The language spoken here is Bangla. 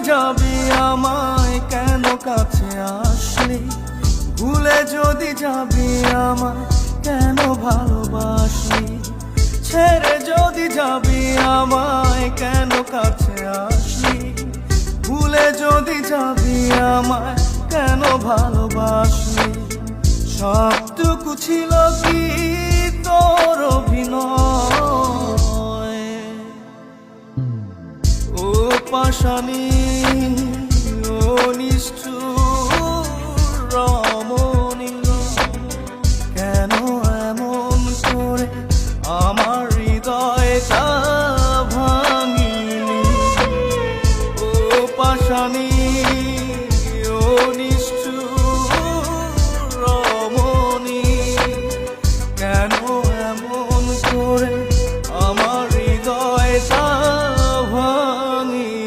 যাবি আমায় কেন কাছে আসলি, ভুলে যদি যাবি আমায় কেন ভালোবাসলি, ছেড়ে যদি যাবি আমায় কেন কাছে আসলি, ভুলে যদি যাবি আমায় কেন ভালোবাসলি। সবটুকু ছিল কি তোর অভিনয়, ও পাশানি ও নিষ্ঠুর রমণী, কেন এমন করে আমার হৃদয়টা ভাঙিলি, ও পাশানি